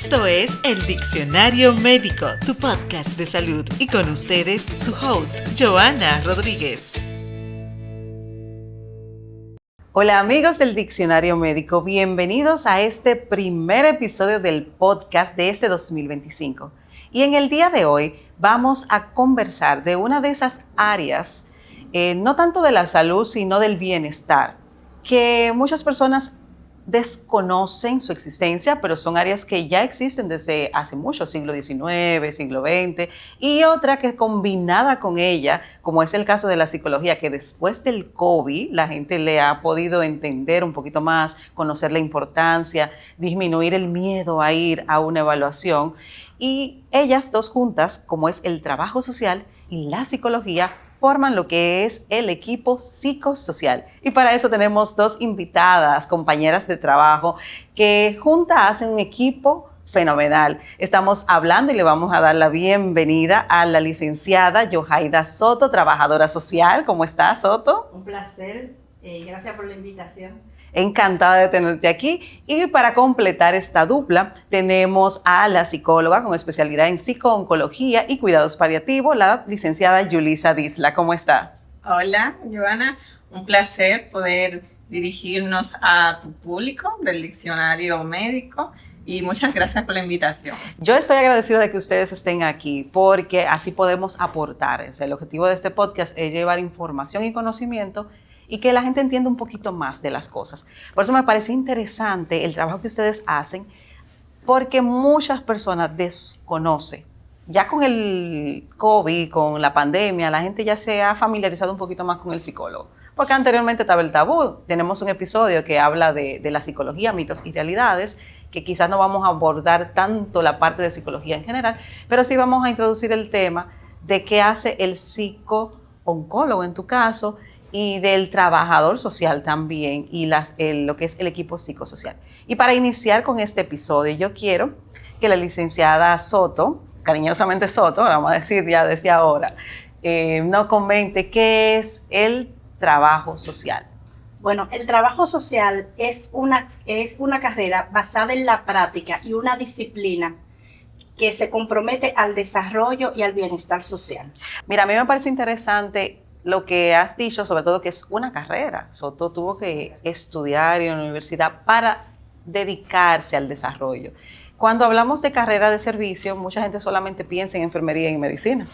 Esto es El Diccionario Médico, tu podcast de salud, y con ustedes su host, Joana Rodríguez. Hola amigos del Diccionario Médico, bienvenidos a este primer episodio del podcast de este 2025. Y en el día de hoy vamos a conversar de una de esas áreas, no tanto de la salud, sino del bienestar, que muchas personas desconocen su existencia, pero son áreas que ya existen desde hace mucho, siglo XIX, siglo XX, y otra que combinada con ella, como es el caso de la psicología, que después del COVID la gente le ha podido entender un poquito más, conocer la importancia, disminuir el miedo a ir a una evaluación, y ellas dos juntas, como es el trabajo social y la psicología, forman lo que es el equipo psicosocial. Y para eso tenemos dos invitadas, compañeras de trabajo, que juntas hacen un equipo fenomenal. Estamos hablando y le vamos a dar la bienvenida a la licenciada Yohaida Soto, trabajadora social. ¿Cómo estás, Soto? Un placer, gracias por la invitación. Encantada de tenerte aquí. Y para completar esta dupla, tenemos a la psicóloga con especialidad en psico-oncología y cuidados paliativos, la licenciada Yulisa Disla. ¿Cómo está? Hola, Joana. Un placer poder dirigirnos a tu público del Diccionario Médico y muchas gracias por la invitación. Yo estoy agradecida de que ustedes estén aquí porque así podemos aportar. O sea, el objetivo de este podcast es llevar información y conocimiento y que la gente entienda un poquito más de las cosas. Por eso me parece interesante el trabajo que ustedes hacen, porque muchas personas desconocen. Ya con el COVID, con la pandemia, la gente ya se ha familiarizado un poquito más con el psicólogo, porque anteriormente estaba el tabú. Tenemos un episodio que habla de la psicología, mitos y realidades, que quizás no vamos a abordar tanto la parte de psicología en general, pero sí vamos a introducir el tema de qué hace el psico-oncólogo en tu caso, y del trabajador social también, y lo que es el equipo psicosocial. Y para iniciar con este episodio, yo quiero que la licenciada Soto, cariñosamente Soto, vamos a decir ya desde ahora, nos comente qué es el trabajo social. Bueno, el trabajo social es una carrera basada en la práctica y una disciplina que se compromete al desarrollo y al bienestar social. Mira, a mí me parece interesante lo que has dicho, sobre todo que es una carrera. Soto tuvo que estudiar en la universidad para dedicarse al desarrollo. Cuando hablamos de carrera de servicio, mucha gente solamente piensa en enfermería y medicina,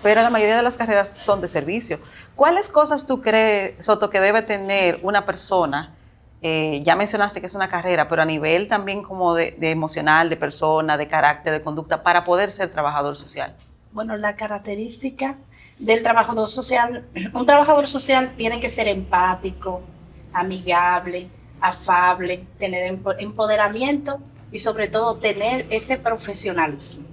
pero la mayoría de las carreras son de servicio. ¿Cuáles cosas tú crees, Soto, que debe tener una persona? Ya mencionaste que es una carrera, pero a nivel también como de emocional, de persona, de carácter, de conducta, para poder ser trabajador social. Bueno, la característica del trabajador social, un trabajador social tiene que ser empático, amigable, afable, tener empoderamiento y sobre todo tener ese profesionalismo.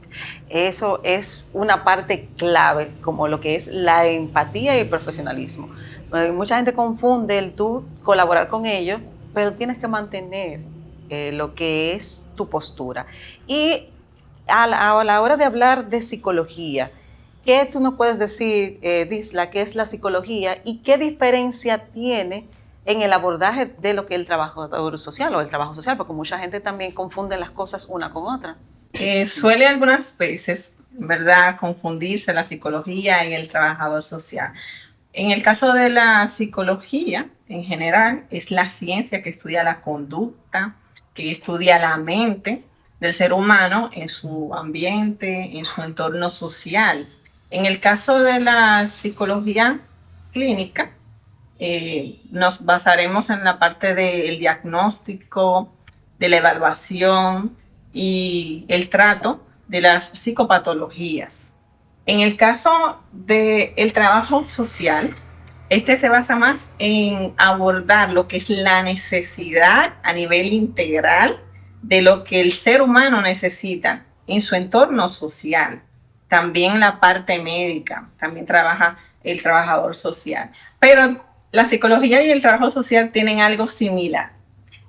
Eso es una parte clave, como lo que es la empatía y el profesionalismo. Mucha gente confunde el tú colaborar con ellos, pero tienes que mantener lo que es tu postura. Y a la hora de hablar de psicología, ¿qué tú nos puedes decir, Disla, qué es la psicología y qué diferencia tiene en el abordaje de lo que es el trabajador social o el trabajo social? Porque mucha gente también confunde las cosas una con otra. Suele algunas veces, ¿verdad?, confundirse la psicología y el trabajador social. En el caso de la psicología, en general, es la ciencia que estudia la conducta, que estudia la mente del ser humano en su ambiente, en su entorno social. En el caso de la psicología clínica, nos basaremos en la parte del diagnóstico, de la evaluación y el trato de las psicopatologías. En el caso del trabajo social, este se basa más en abordar lo que es la necesidad a nivel integral de lo que el ser humano necesita en su entorno social. También la parte médica, también trabaja el trabajador social. Pero la psicología y el trabajo social tienen algo similar,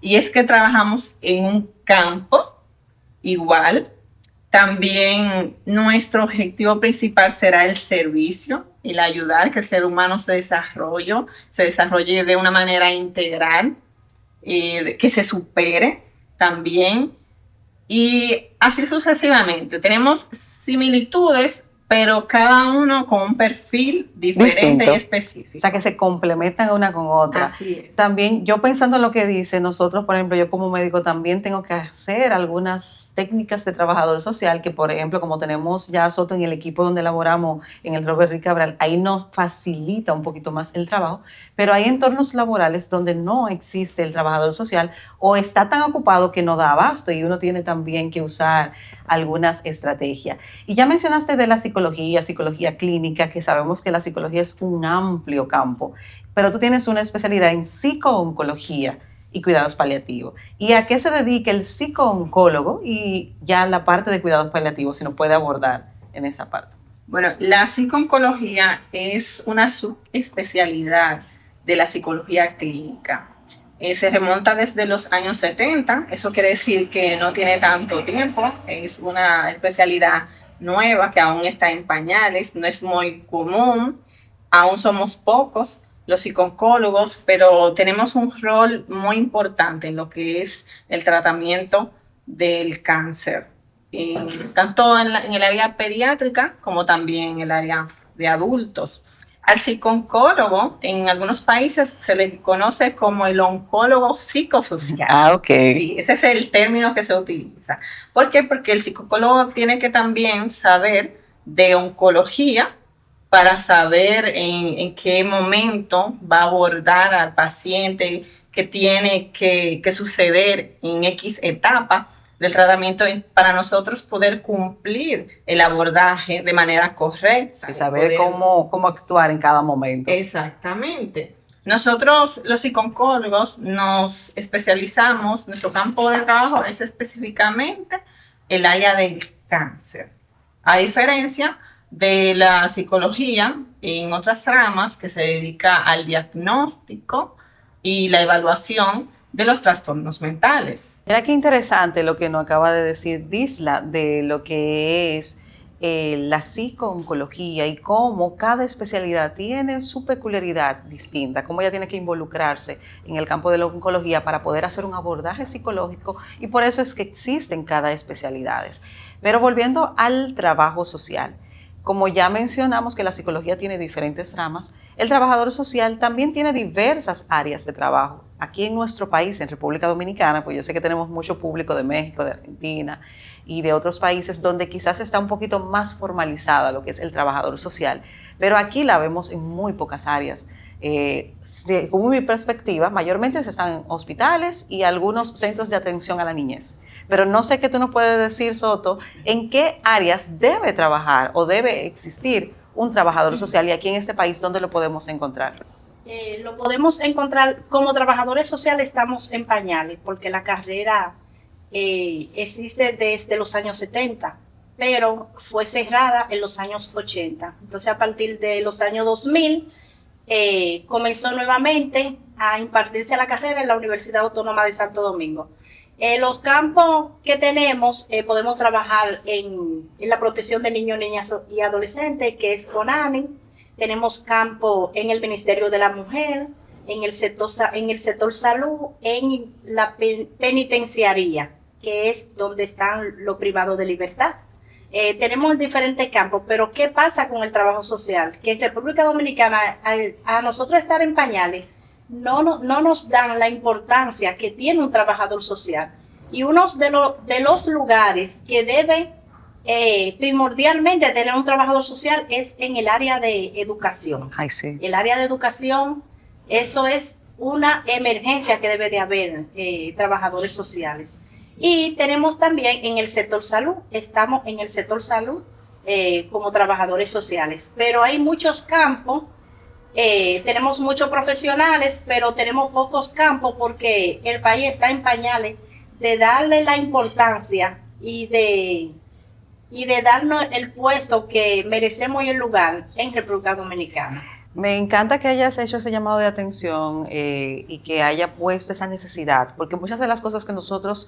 y es que trabajamos en un campo igual. También nuestro objetivo principal será el servicio, el ayudar que el ser humano se desarrolle de una manera integral, que se supere también. Y así sucesivamente. Tenemos similitudes, pero cada uno con un perfil diferente Distinto. y específico. O sea, que se complementan una con otra. Así es. También, yo pensando en lo que dice, nosotros, por ejemplo, yo como médico también tengo que hacer algunas técnicas de trabajador social que, por ejemplo, como tenemos ya a Soto en el equipo donde laboramos, en el Robert Rick Cabral, ahí nos facilita un poquito más el trabajo, pero hay entornos laborales donde no existe el trabajador social o está tan ocupado que no da abasto y uno tiene también que usar algunas estrategias. Y ya mencionaste de la psicología clínica, que sabemos que la psicología es un amplio campo, pero tú tienes una especialidad en psico-oncología y cuidados paliativos. ¿Y a qué se dedica el psico-oncólogo y ya la parte de cuidados paliativos, si nos puede abordar en esa parte? Bueno, la psico-oncología es una subespecialidad de la psicología clínica. Se remonta desde los años 70, eso quiere decir que no tiene tanto tiempo, es una especialidad nueva que aún está en pañales, no es muy común, aún somos pocos los psicooncólogos, pero tenemos un rol muy importante en lo que es el tratamiento del cáncer, tanto en el área pediátrica como también en el área de adultos. Al psicooncólogo, en algunos países se le conoce como el oncólogo psicosocial. Ah, ok. Sí, ese es el término que se utiliza. ¿Por qué? Porque el psicólogo tiene que también saber de oncología para saber en qué momento va a abordar al paciente, qué tiene que suceder en X etapa del tratamiento para nosotros poder cumplir el abordaje de manera correcta. Y saber cómo actuar en cada momento. Exactamente. Nosotros, los psicooncólogos, nos especializamos, nuestro campo de trabajo es específicamente el área del cáncer. A diferencia de la psicología en otras ramas que se dedica al diagnóstico y la evaluación de los trastornos mentales. Mira qué interesante lo que nos acaba de decir Disla de lo que es la psico-oncología y cómo cada especialidad tiene su peculiaridad distinta, cómo ella tiene que involucrarse en el campo de la oncología para poder hacer un abordaje psicológico y por eso es que existen cada especialidades. Pero volviendo al trabajo social, como ya mencionamos que la psicología tiene diferentes ramas, el trabajador social también tiene diversas áreas de trabajo. Aquí en nuestro país, en República Dominicana, pues yo sé que tenemos mucho público de México, de Argentina y de otros países donde quizás está un poquito más formalizada lo que es el trabajador social, pero aquí la vemos en muy pocas áreas. Como mi perspectiva, mayormente se están en hospitales y algunos centros de atención a la niñez. Pero no sé qué tú nos puedes decir, Soto, en qué áreas debe trabajar o debe existir un trabajador social y aquí en este país, ¿dónde lo podemos encontrar? Lo podemos encontrar como trabajadores sociales, estamos en pañales, porque la carrera existe desde los años 70, pero fue cerrada en los años 80. Entonces, a partir de los años 2000, comenzó nuevamente a impartirse la carrera en la Universidad Autónoma de Santo Domingo. Los campos que tenemos, podemos trabajar en la protección de niños, niñas y adolescentes, que es CONANI. Tenemos campo en el Ministerio de la Mujer, en el sector salud, en la penitenciaría, que es donde están los privados de libertad. Tenemos diferentes campos, pero ¿qué pasa con el trabajo social? Que en República Dominicana, a nosotros estar en pañales, no nos dan la importancia que tiene un trabajador social. Y uno de los lugares que debe primordialmente tener un trabajador social es en el área de educación. Ay, sí. El área de educación, eso es una emergencia que debe de haber trabajadores sociales. Y tenemos también en el sector salud, estamos en el sector salud como trabajadores sociales, pero hay muchos campos. Tenemos muchos profesionales, pero tenemos pocos campos porque el país está en pañales de darle la importancia y de darnos el puesto que merecemos y el lugar en República Dominicana. Me encanta que hayas hecho ese llamado de atención y que haya puesto esa necesidad, porque muchas de las cosas que nosotros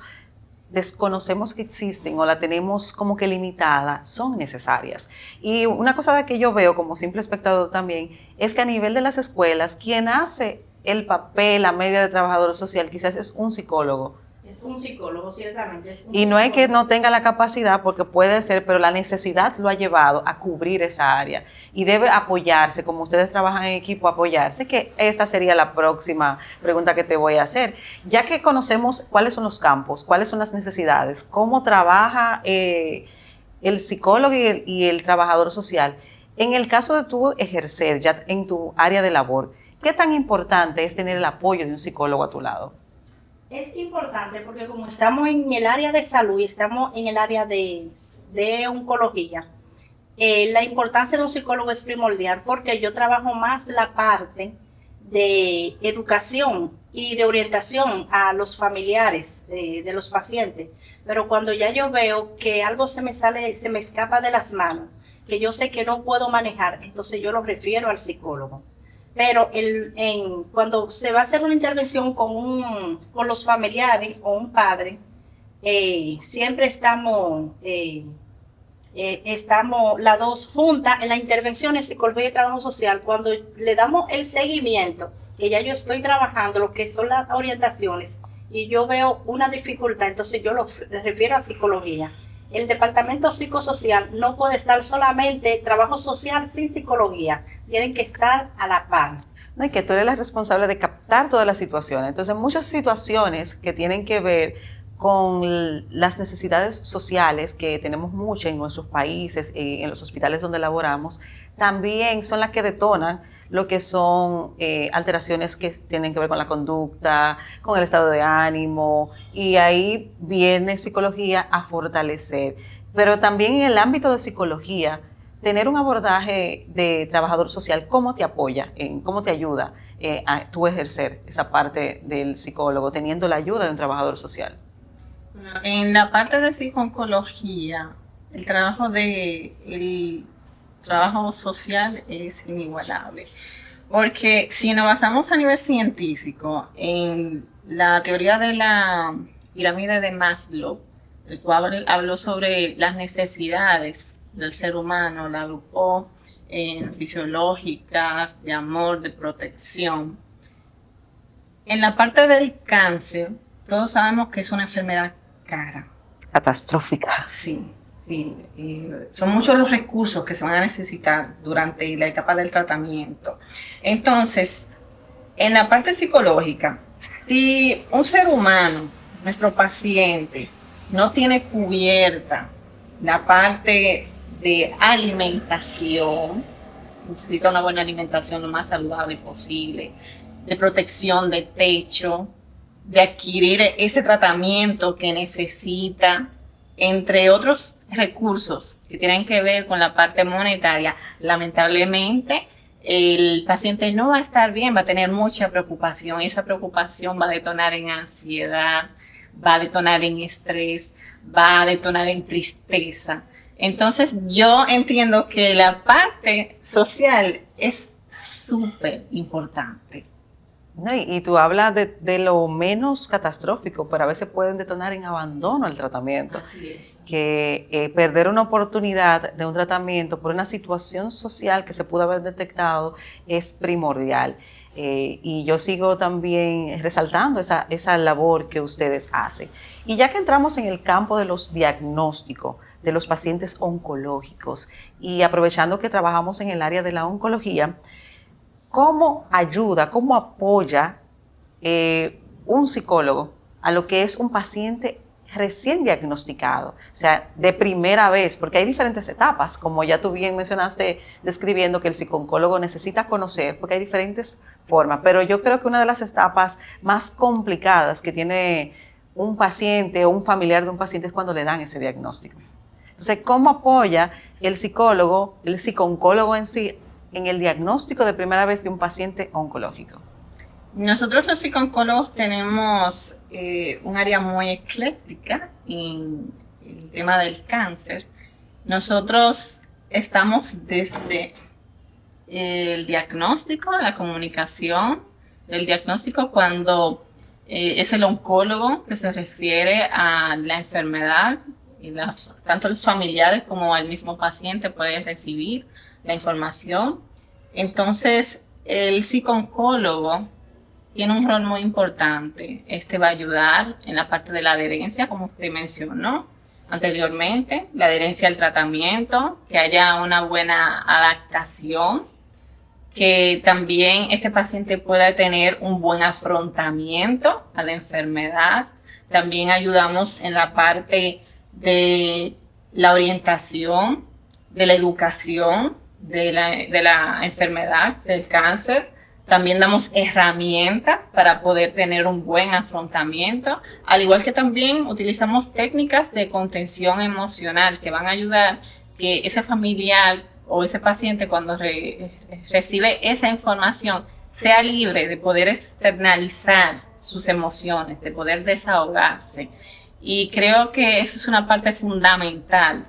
desconocemos que existen o la tenemos como que limitada, son necesarias. Y una cosa que yo veo como simple espectador también es que a nivel de las escuelas, quien hace el papel, la media de trabajador social, quizás es un psicólogo. Es un psicólogo, ciertamente. Y no es que no tenga la capacidad, porque puede ser, pero la necesidad lo ha llevado a cubrir esa área y debe apoyarse, como ustedes trabajan en equipo, apoyarse, que esta sería la próxima pregunta que te voy a hacer. Ya que conocemos cuáles son los campos, cuáles son las necesidades, cómo trabaja el psicólogo y el trabajador social, en el caso de tú ejercer ya en tu área de labor, ¿qué tan importante es tener el apoyo de un psicólogo a tu lado? Es importante porque como estamos en el área de salud y estamos en el área de oncología, la importancia de un psicólogo es primordial porque yo trabajo más la parte de educación y de orientación a los familiares de los pacientes. Pero cuando ya yo veo que algo se me escapa de las manos, que yo sé que no puedo manejar, entonces yo lo refiero al psicólogo. Pero cuando se va a hacer una intervención con los familiares o un padre, siempre estamos las dos juntas en la intervención en psicología y trabajo social. Cuando le damos el seguimiento, que ya yo estoy trabajando lo que son las orientaciones y yo veo una dificultad, entonces yo lo refiero a psicología. El departamento psicosocial no puede estar solamente trabajo social sin psicología, tienen que estar a la par. No, y que tú eres la responsable de captar todas las situaciones. Entonces, muchas situaciones que tienen que ver con las necesidades sociales, que tenemos muchas en nuestros países, en los hospitales donde laboramos, también son las que detonan lo que son alteraciones que tienen que ver con la conducta, con el estado de ánimo, y ahí viene psicología a fortalecer. Pero también en el ámbito de psicología, tener un abordaje de trabajador social, ¿cómo te apoya, cómo te ayuda a tú ejercer esa parte del psicólogo, teniendo la ayuda de un trabajador social? En la parte de psiconcología, el trabajo social es inigualable, porque si nos basamos a nivel científico en la teoría de la pirámide de Maslow, el cual habló sobre las necesidades del ser humano, la agrupó fisiológicas, de amor, de protección. En la parte del cáncer, todos sabemos que es una enfermedad cara. Catastrófica. Sí. Sí, son muchos los recursos que se van a necesitar durante la etapa del tratamiento. Entonces, en la parte psicológica, si un ser humano, nuestro paciente, no tiene cubierta la parte de alimentación, necesita una buena alimentación lo más saludable posible, de protección de techo, de adquirir ese tratamiento que necesita, entre otros recursos que tienen que ver con la parte monetaria, lamentablemente el paciente no va a estar bien, va a tener mucha preocupación y esa preocupación va a detonar en ansiedad, va a detonar en estrés, va a detonar en tristeza. Entonces yo entiendo que la parte social es súper importante. No, y tú hablas de lo menos catastrófico, pero a veces pueden detonar en abandono el tratamiento. Así es. Que perder una oportunidad de un tratamiento por una situación social que se pudo haber detectado es primordial. Y yo sigo también resaltando esa labor que ustedes hacen. Y ya que entramos en el campo de los diagnósticos de los pacientes oncológicos y aprovechando que trabajamos en el área de la oncología, ¿cómo ayuda, cómo apoya un psicólogo a lo que es un paciente recién diagnosticado? O sea, de primera vez, porque hay diferentes etapas, como ya tú bien mencionaste describiendo que el psicooncólogo necesita conocer, porque hay diferentes formas, pero yo creo que una de las etapas más complicadas que tiene un paciente o un familiar de un paciente es cuando le dan ese diagnóstico. Entonces, ¿cómo apoya el psicólogo, el psicooncólogo en sí, en el diagnóstico de primera vez de un paciente oncológico? Nosotros los psicooncólogos tenemos un área muy ecléctica en el tema del cáncer. Nosotros estamos desde el diagnóstico, la comunicación, el diagnóstico cuando es el oncólogo que se refiere a la enfermedad, y tanto los familiares como el mismo paciente puede recibir la información. Entonces, el psicooncólogo tiene un rol muy importante. Va a ayudar en la parte de la adherencia, como usted mencionó anteriormente, la adherencia al tratamiento, que haya una buena adaptación, que también este paciente pueda tener un buen afrontamiento a la enfermedad. También ayudamos en la parte de la orientación, de la educación de la enfermedad, del cáncer. También damos herramientas para poder tener un buen afrontamiento, al igual que también utilizamos técnicas de contención emocional que van a ayudar que ese familiar o ese paciente, cuando recibe esa información, sea libre de poder externalizar sus emociones, de poder desahogarse. Y creo que eso es una parte fundamental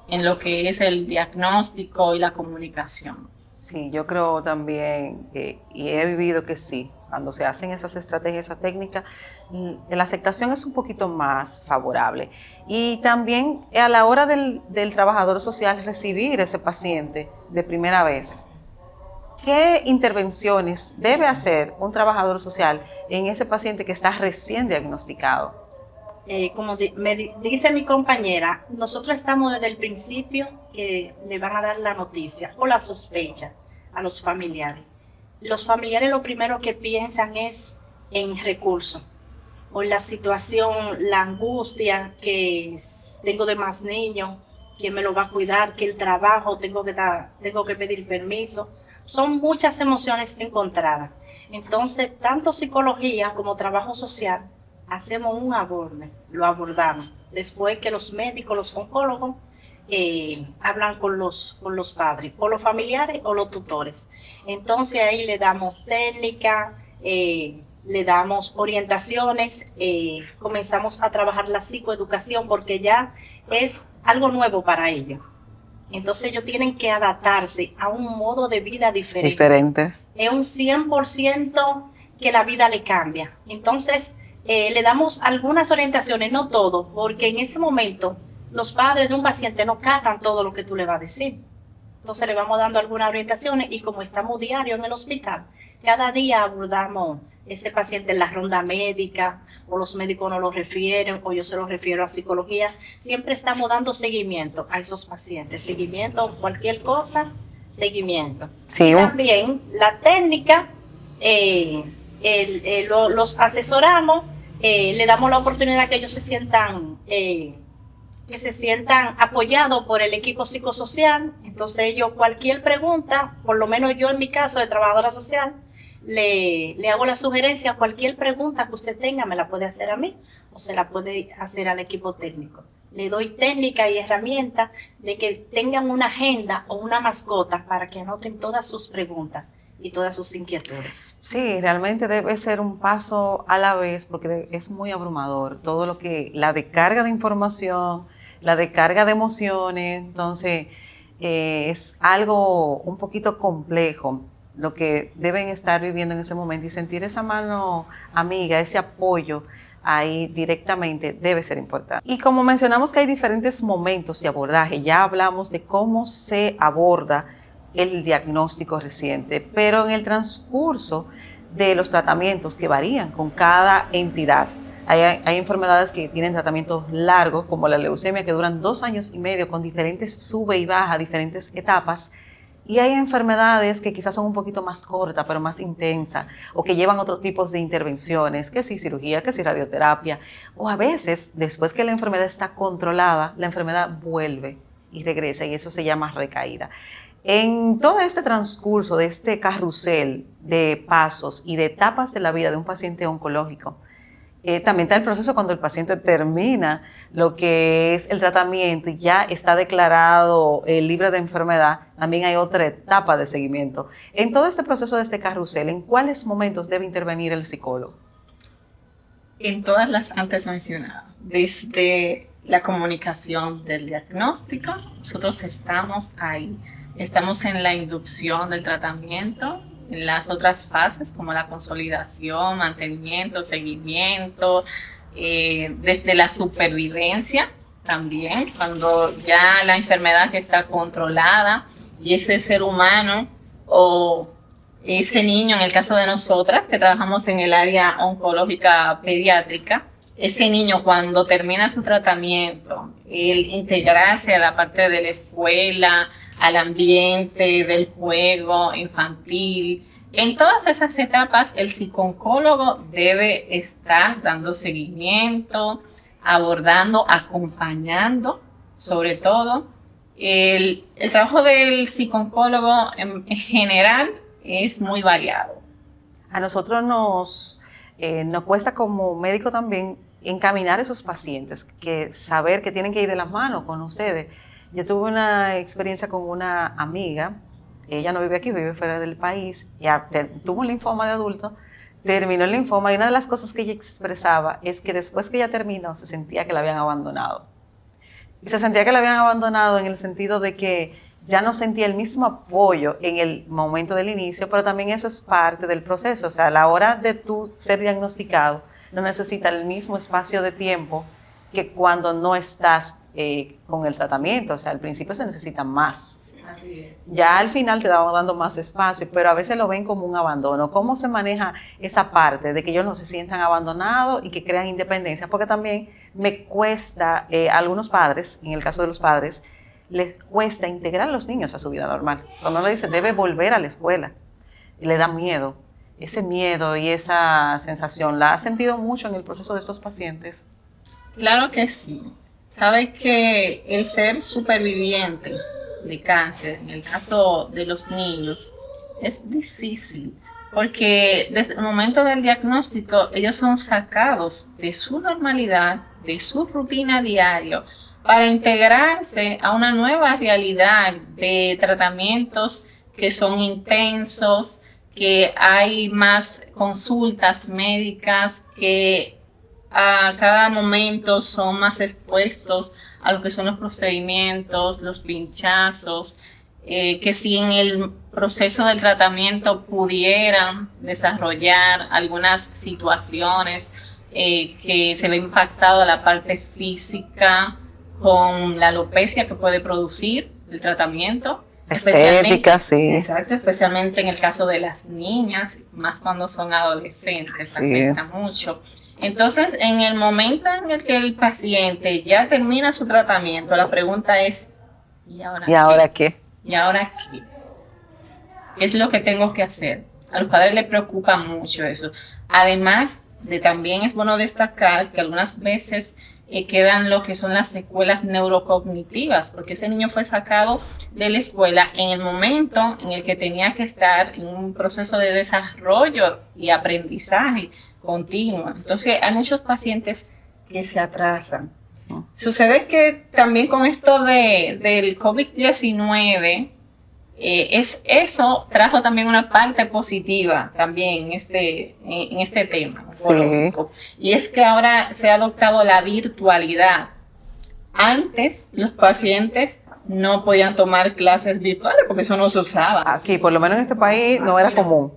en lo que es el diagnóstico y la comunicación. Sí, yo creo también, y he vivido que sí, cuando se hacen esas estrategias, esa técnica, la aceptación es un poquito más favorable. Y también a la hora del trabajador social recibir ese paciente de primera vez, ¿qué intervenciones debe hacer un trabajador social en ese paciente que está recién diagnosticado? Como dice mi compañera, nosotros estamos desde el principio que le van a dar la noticia o la sospecha a los familiares. Los familiares lo primero que piensan es en recursos o en la situación, la angustia, que tengo de más niños, quién me lo va a cuidar, que el trabajo, tengo que pedir permiso. Son muchas emociones encontradas. Entonces, tanto psicología como trabajo social, hacemos un aborde, lo abordamos. Después que los médicos, los oncólogos, hablan con los padres, o los familiares o los tutores. Entonces ahí le damos técnica, le damos orientaciones, comenzamos a trabajar la psicoeducación porque ya es algo nuevo para ellos. Entonces ellos tienen que adaptarse a un modo de vida diferente. Es un 100% que la vida le cambia. Entonces le damos algunas orientaciones, no todo, porque en ese momento los padres de un paciente no captan todo lo que tú le vas a decir. Entonces le vamos dando algunas orientaciones y como estamos diario en el hospital, cada día abordamos ese paciente en la ronda médica, o los médicos nos lo refieren, o yo se lo refiero a psicología. Siempre estamos dando seguimiento a esos pacientes, seguimiento, cualquier cosa, seguimiento. Sí, también la técnica, los asesoramos, le damos la oportunidad que ellos se sientan apoyados por el equipo psicosocial. Entonces ellos cualquier pregunta, por lo menos yo en mi caso de trabajadora social, le hago la sugerencia, cualquier pregunta que usted tenga me la puede hacer a mí o se la puede hacer al equipo técnico. Le doy técnica y herramientas de que tengan una agenda o una mascota para que anoten todas sus preguntas y todas sus inquietudes. Sí, realmente debe ser un paso a la vez porque es muy abrumador todo lo que, la descarga de información, la descarga de emociones, entonces es algo un poquito complejo lo que deben estar viviendo en ese momento y sentir esa mano amiga, ese apoyo ahí directamente debe ser importante. Y como mencionamos que hay diferentes momentos de abordaje, ya hablamos de cómo se aborda el diagnóstico reciente, pero en el transcurso de los tratamientos que varían con cada entidad. Hay enfermedades que tienen tratamientos largos, como la leucemia, que duran 2 años y medio con diferentes sube y baja, diferentes etapas. Y hay enfermedades que quizás son un poquito más cortas, pero más intensas, o que llevan otros tipos de intervenciones, que si cirugía, que si radioterapia, o a veces, después que la enfermedad está controlada, la enfermedad vuelve y regresa, y eso se llama recaída. En todo este transcurso de este carrusel de pasos y de etapas de la vida de un paciente oncológico, también está el proceso cuando el paciente termina lo que es el tratamiento y ya está declarado libre de enfermedad. También hay otra etapa de seguimiento. En todo este proceso de este carrusel, ¿en cuáles momentos debe intervenir el psicólogo? En todas las antes mencionadas, desde la comunicación del diagnóstico, nosotros estamos ahí. Estamos en la inducción del tratamiento, en las otras fases como la consolidación, mantenimiento, seguimiento, desde la supervivencia también, cuando ya la enfermedad está controlada y ese ser humano o ese niño, en el caso de nosotras, que trabajamos en el área oncológica pediátrica, ese niño cuando termina su tratamiento, el integrarse a la parte de la escuela, al ambiente del juego infantil, en todas esas etapas el psicooncólogo debe estar dando seguimiento, abordando, acompañando, sobre todo. El trabajo del psicooncólogo en general es muy variado. A nosotros nos cuesta como médico también encaminar a esos pacientes, que saber que tienen que ir de la mano con ustedes. Yo tuve una experiencia con una amiga, ella no vive aquí, vive fuera del país, tuvo un linfoma de adulto, terminó el linfoma y una de las cosas que ella expresaba es que después que ella terminó se sentía que la habían abandonado. Y se sentía que la habían abandonado en el sentido de que ya no sentía el mismo apoyo en el momento del inicio, pero también eso es parte del proceso. O sea, a la hora de tú ser diagnosticado, no necesita el mismo espacio de tiempo que cuando no estás con el tratamiento. O sea, al principio se necesita más. Así es. Ya al final te van dando más espacio, pero a veces lo ven como un abandono. ¿Cómo se maneja esa parte de que ellos no se sientan abandonados y que crean independencia? Porque también me cuesta, a algunos padres, en el caso de los padres, les cuesta integrar a los niños a su vida normal. Cuando uno le dice, debe volver a la escuela, le da miedo. Ese miedo y esa sensación, ¿la has sentido mucho en el proceso de estos pacientes? Claro que sí. Sabe que el ser superviviente de cáncer, en el caso de los niños, es difícil, porque desde el momento del diagnóstico ellos son sacados de su normalidad, de su rutina diaria, para integrarse a una nueva realidad de tratamientos que son intensos, que hay más consultas médicas, que a cada momento son más expuestos a lo que son los procedimientos, los pinchazos, que si en el proceso del tratamiento pudieran desarrollar algunas situaciones que se ve impactado la parte física con la alopecia que puede producir el tratamiento. Estética, sí. Exacto, especialmente en el caso de las niñas, más cuando son adolescentes, Sí. afecta mucho. Entonces, en el momento en el que el paciente ya termina su tratamiento, la pregunta es, ¿y ahora ¿Y ahora qué? ¿Y ahora qué? ¿Qué es lo que tengo que hacer? A los padres les preocupa mucho eso. Además de también es bueno destacar que algunas veces quedan lo que son las secuelas neurocognitivas, porque ese niño fue sacado de la escuela en el momento en el que tenía que estar en un proceso de desarrollo y aprendizaje continuo. Entonces hay muchos pacientes que se atrasan. Sucede que también con esto del COVID-19, eso trajo también una parte positiva también en este tema oncológico. Sí. Y es que ahora se ha adoptado la virtualidad. Antes los pacientes no podían tomar clases virtuales porque eso no se usaba. Aquí, por lo menos en este país, no era común.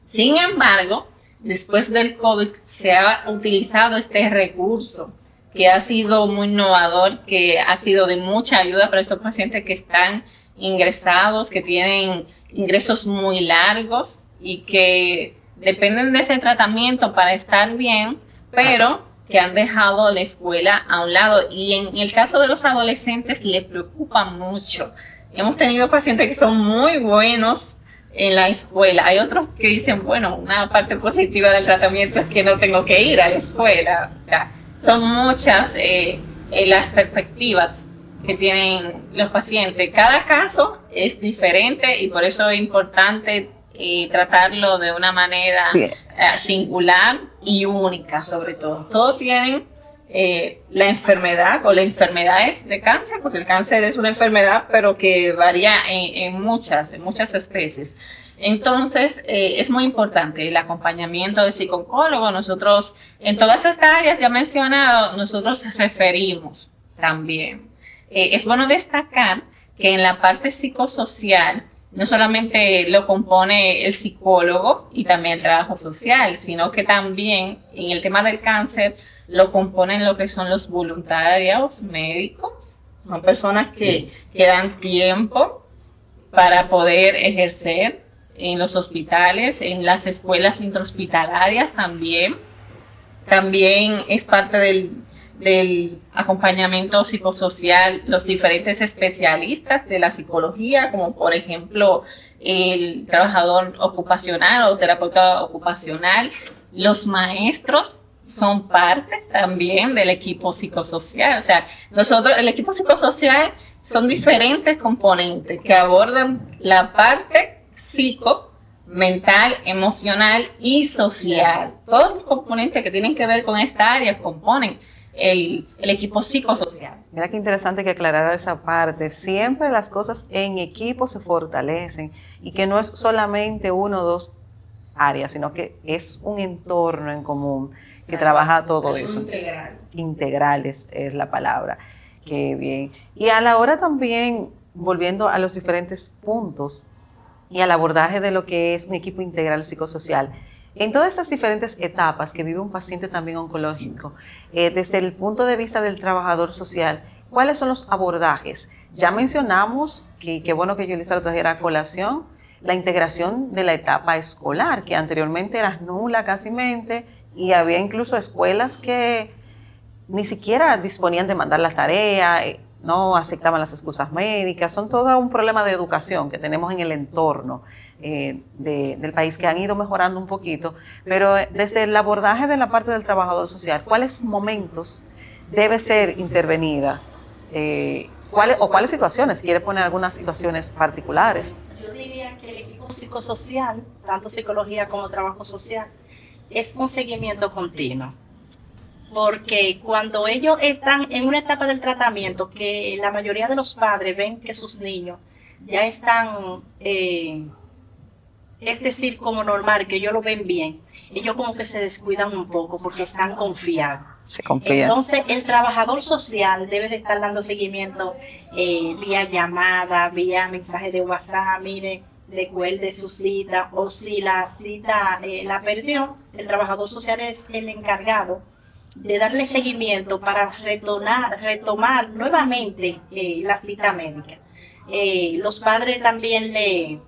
Sin embargo, después del COVID se ha utilizado este recurso que ha sido muy innovador, que ha sido de mucha ayuda para estos pacientes que están ingresados, que tienen ingresos muy largos y que dependen de ese tratamiento para estar bien, pero que han dejado la escuela a un lado. Y en el caso de los adolescentes les preocupa mucho. Hemos tenido pacientes que son muy buenos en la escuela. Hay otros que dicen, bueno, una parte positiva del tratamiento es que no tengo que ir a la escuela. O sea, son muchas las perspectivas que tienen los pacientes. Cada caso es diferente y por eso es importante tratarlo de una manera singular y única, sobre todo. Todos tienen la enfermedad o las enfermedades de cáncer, porque el cáncer es una enfermedad, pero que varía en muchas especies. Entonces, es muy importante el acompañamiento del psicooncólogo. Nosotros, en todas estas áreas ya mencionado, nosotros referimos también. Es bueno destacar que en la parte psicosocial no solamente lo compone el psicólogo y también el trabajo social, sino que también en el tema del cáncer lo componen lo que son los voluntarios médicos. Son personas que dan tiempo para poder ejercer en los hospitales, en las escuelas intrahospitalarias también. También es parte del acompañamiento psicosocial, los diferentes especialistas de la psicología, como por ejemplo el trabajador ocupacional o terapeuta ocupacional, los maestros son parte también del equipo psicosocial. O sea, nosotros, el equipo psicosocial, son diferentes componentes que abordan la parte mental, emocional y social. Todos los componentes que tienen que ver con esta área componen el equipo psicosocial. Mira qué interesante que aclarara esa parte. Siempre las cosas en equipo se fortalecen y que no es solamente uno o dos áreas, sino que es un entorno en común que trabaja todo eso. Integral es la palabra. Qué bien. Y a la hora también, volviendo a los diferentes puntos y al abordaje de lo que es un equipo integral psicosocial, en todas estas diferentes etapas que vive un paciente también oncológico, desde el punto de vista del trabajador social, ¿cuáles son los abordajes? Ya mencionamos, que bueno que Yulisa lo trajera a colación, la integración de la etapa escolar, que anteriormente era nula cásimente, y había incluso escuelas que ni siquiera disponían de mandar la tarea, no aceptaban las excusas médicas. Son todo un problema de educación que tenemos en el entorno del país, que han ido mejorando un poquito, pero desde el abordaje de la parte del trabajador social, ¿cuáles momentos debe ser intervenida? ¿Cuáles situaciones? ¿Quiere poner algunas situaciones particulares? Yo diría que el equipo psicosocial, tanto psicología como trabajo social, es un seguimiento continuo. Porque cuando ellos están en una etapa del tratamiento, que la mayoría de los padres ven que sus niños ya están, es decir, como normal, que ellos lo ven bien, ellos como que se descuidan un poco porque están confiados. Se confía. Entonces, el trabajador social debe de estar dando seguimiento vía llamada, vía mensaje de WhatsApp, mire, recuerde su cita, o si la cita la perdió, el trabajador social es el encargado de darle seguimiento para retomar nuevamente la cita médica. Los padres también le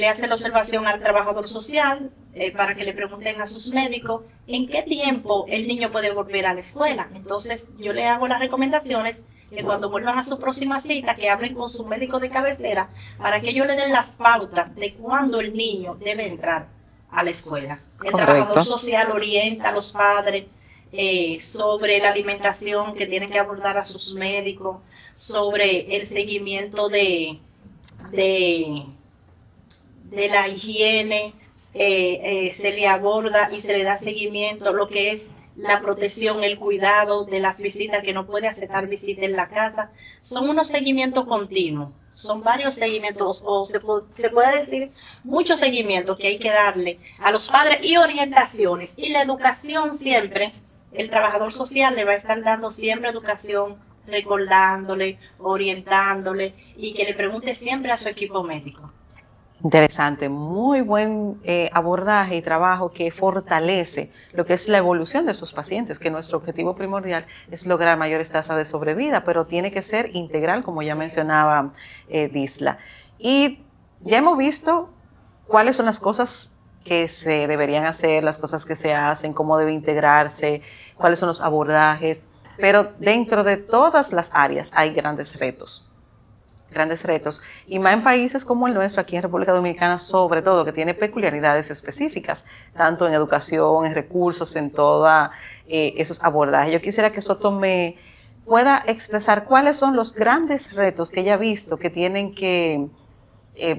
hacen la observación al trabajador social para que le pregunten a sus médicos en qué tiempo el niño puede volver a la escuela. Entonces yo le hago las recomendaciones que cuando vuelvan a su próxima cita, que hablen con su médico de cabecera para que ellos le den las pautas de cuándo el niño debe entrar a la escuela. El trabajador social orienta a los padres sobre la alimentación que tienen que abordar a sus médicos, sobre el seguimiento de la higiene, se le aborda y se le da seguimiento lo que es la protección, el cuidado de las visitas, que no puede aceptar visitas en la casa. Son unos seguimientos continuos, son varios seguimientos, o se puede decir muchos seguimientos que hay que darle a los padres, y orientaciones. Y la educación siempre, el trabajador social le va a estar dando siempre educación, recordándole, orientándole, y que le pregunte siempre a su equipo médico. Interesante, muy buen abordaje y trabajo que fortalece lo que es la evolución de esos pacientes, que nuestro objetivo primordial es lograr mayores tasas de sobrevida, pero tiene que ser integral, como ya mencionaba Disla. Y ya hemos visto cuáles son las cosas que se deberían hacer, las cosas que se hacen, cómo debe integrarse, cuáles son los abordajes, pero dentro de todas las áreas hay grandes retos, y más en países como el nuestro, aquí en República Dominicana, sobre todo, que tiene peculiaridades específicas, tanto en educación, en recursos, en todos esos abordajes. Yo quisiera que Soto me pueda expresar cuáles son los grandes retos que ella ha visto que tienen que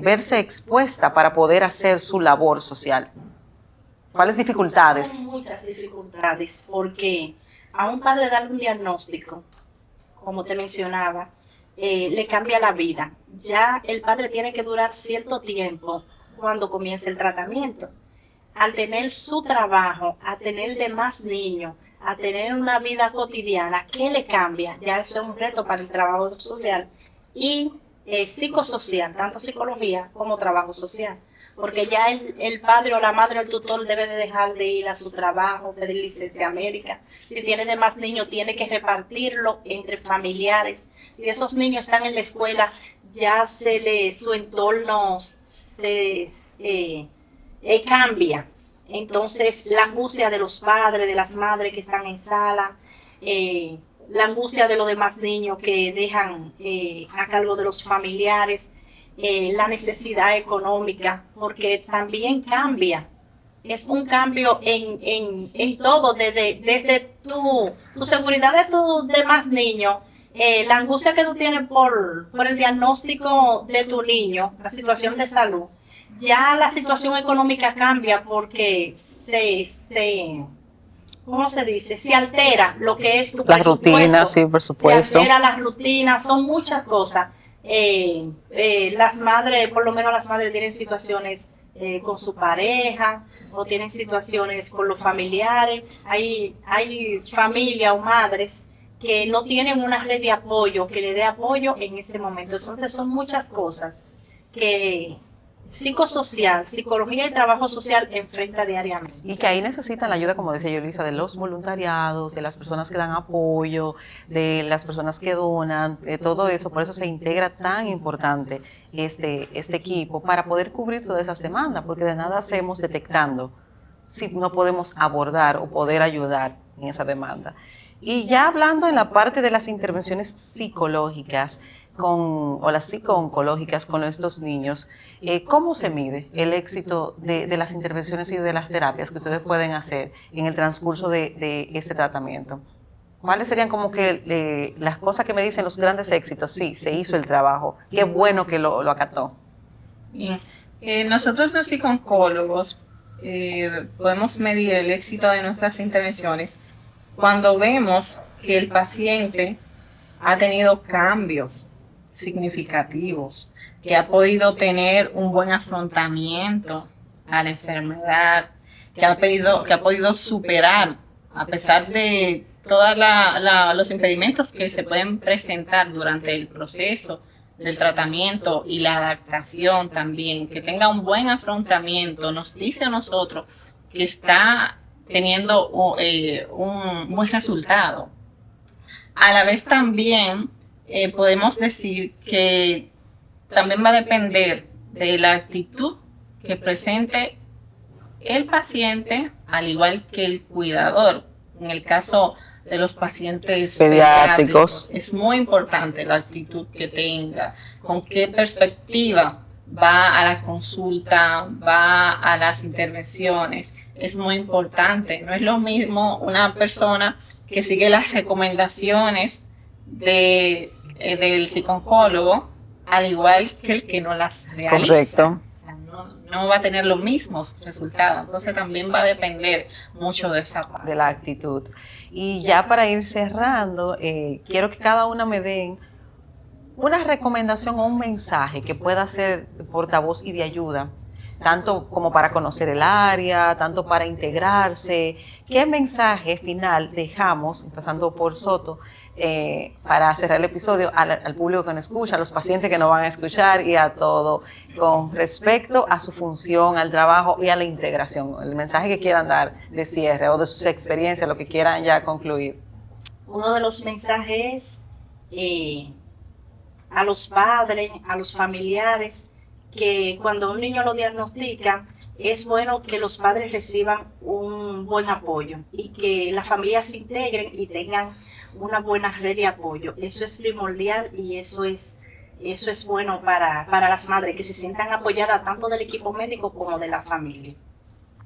verse expuesta para poder hacer su labor social. ¿Cuáles dificultades? Son muchas dificultades, porque a un padre darle un diagnóstico, como te mencionaba, le cambia la vida. Ya el padre tiene que durar cierto tiempo cuando comience el tratamiento. Al tener su trabajo, a tener demás niños, a tener una vida cotidiana, ¿qué le cambia? Ya eso es un reto para el trabajo social y psicosocial, tanto psicología como trabajo social. porque ya el padre o la madre o el tutor debe de dejar de ir a su trabajo, pedir licencia médica. Si tiene demás niños, tiene que repartirlo entre familiares. Si esos niños están en la escuela, ya su entorno cambia. Entonces, la angustia de los padres, de las madres que están en sala, la angustia de los demás niños que dejan a cargo de los familiares, la necesidad económica, porque también cambia. Es un cambio en todo, desde tu seguridad de tus demás niños, la angustia que tú tienes por el diagnóstico de tu niño, la situación de salud. Ya la situación económica cambia porque ¿cómo se dice? Se altera lo que es tu presupuesto. La rutina, sí, por supuesto. Se altera las rutinas, son muchas cosas. Las madres, por lo menos las madres tienen situaciones con su pareja o tienen situaciones con los familiares. Hay familias o madres que no tienen una red de apoyo que le dé apoyo en ese momento. Entonces son muchas cosas que psicosocial, psicología y trabajo social enfrenta diariamente. Y que ahí necesitan la ayuda, como decía Yolisa, de los voluntariados, de las personas que dan apoyo, de las personas que donan, de todo eso. Por eso se integra tan importante este equipo para poder cubrir todas esas demandas, porque de nada hacemos detectando si no podemos abordar o poder ayudar en esa demanda. Y ya hablando en la parte de las intervenciones psicológicas o las psico-oncológicas con estos niños, ¿cómo se mide el éxito de las intervenciones y de las terapias que ustedes pueden hacer en el transcurso de ese tratamiento? ¿Cuáles serían como que las cosas que me dicen los grandes éxitos? Sí, se hizo el trabajo, qué bueno que lo acató. Bien. Nosotros los psico-oncólogos podemos medir el éxito de nuestras intervenciones cuando vemos que el paciente ha tenido cambios significativos, que ha podido tener un buen afrontamiento a la enfermedad, que ha podido superar, a pesar de todos los impedimentos que se pueden presentar durante el proceso del tratamiento y la adaptación también, que tenga un buen afrontamiento, nos dice a nosotros que está teniendo un buen resultado. A la vez también podemos decir que también va a depender de la actitud que presente el paciente, al igual que el cuidador. En el caso de los pacientes pediátricos, es muy importante la actitud que tenga, con qué perspectiva va a la consulta, va a las intervenciones. Es muy importante. No es lo mismo una persona que sigue las recomendaciones del psicólogo, al igual que el que no las realiza. Correcto. O sea, no va a tener los mismos resultados. Entonces también va a depender mucho de esa parte. De la actitud. Y ya para ir cerrando, quiero que cada una me den una recomendación o un mensaje que pueda ser portavoz y de ayuda, tanto como para conocer el área, tanto para integrarse. ¿Qué mensaje final dejamos, empezando por Soto, para cerrar el episodio al público que nos escucha, a los pacientes que nos van a escuchar y a todo, con respecto a su función, al trabajo y a la integración? El mensaje que quieran dar de cierre o de sus experiencias, lo que quieran ya concluir. Uno de los mensajes a los padres, a los familiares, que cuando un niño lo diagnostica, es bueno que los padres reciban un buen apoyo y que las familias se integren y tengan una buena red de apoyo. Eso es primordial y eso es bueno para las madres, que se sientan apoyadas tanto del equipo médico como de la familia.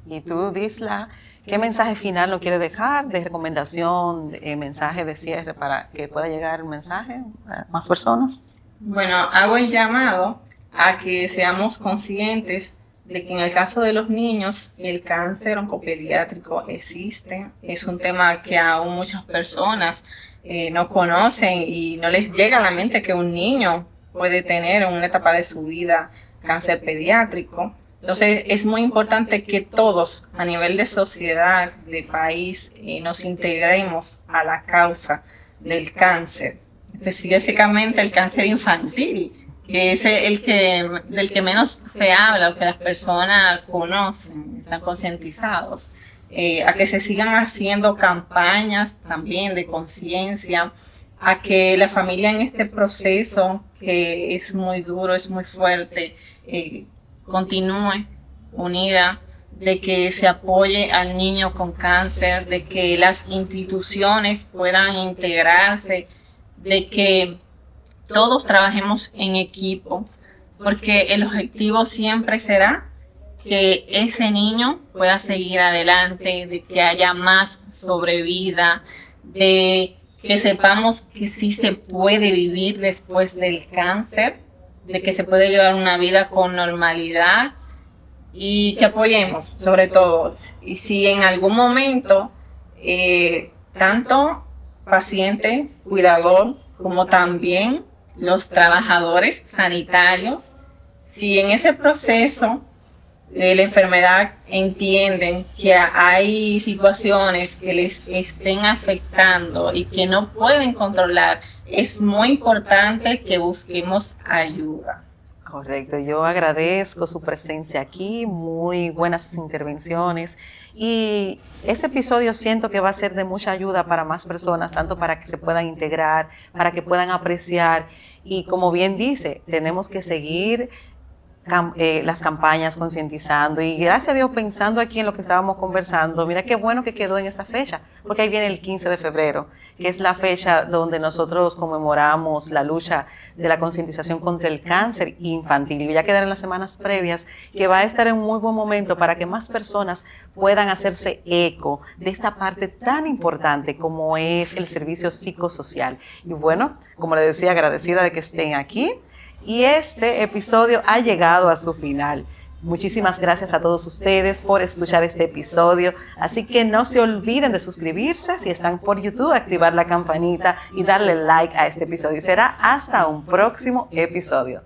Y tú, Disla, ¿qué mensaje final nos quieres dejar de recomendación, mensaje de cierre para que pueda llegar el mensaje a más personas? Bueno, hago el llamado a que seamos conscientes de que en el caso de los niños el cáncer oncopediátrico existe. Es un tema que aún muchas personas no conocen y no les llega a la mente que un niño puede tener en una etapa de su vida cáncer pediátrico. Entonces es muy importante que todos a nivel de sociedad, de país, nos integremos a la causa del cáncer, específicamente el cáncer infantil, que es del que menos se habla o que las personas conocen, están concientizados. A que se sigan haciendo campañas también de conciencia, a que la familia en este proceso, que es muy duro, es muy fuerte, continúe unida, de que se apoye al niño con cáncer, de que las instituciones puedan integrarse, de que todos trabajemos en equipo, porque el objetivo siempre será que ese niño pueda seguir adelante, de que haya más sobrevida, de que sepamos que sí se puede vivir después del cáncer, de que se puede llevar una vida con normalidad y que apoyemos sobre todo. Y si en algún momento tanto paciente, cuidador, como también los trabajadores sanitarios, si en ese proceso de la enfermedad entienden que hay situaciones que les estén afectando y que no pueden controlar, es muy importante que busquemos ayuda. Correcto, yo agradezco su presencia aquí, muy buenas sus intervenciones y este episodio siento que va a ser de mucha ayuda para más personas, tanto para que se puedan integrar, para que puedan apreciar y como bien dice, tenemos que seguir las campañas concientizando y gracias a Dios pensando aquí en lo que estábamos conversando, mira qué bueno que quedó en esta fecha, porque ahí viene el 15 de febrero, que es la fecha donde nosotros conmemoramos la lucha de la concientización contra el cáncer infantil y ya quedarán las semanas previas que va a estar en un muy buen momento para que más personas puedan hacerse eco de esta parte tan importante como es el servicio psicosocial. Y bueno, como les decía, agradecida de que estén aquí. Y este episodio ha llegado a su final. Muchísimas gracias a todos ustedes por escuchar este episodio. Así que no se olviden de suscribirse si están por YouTube, activar la campanita y darle like a este episodio. Y será hasta un próximo episodio.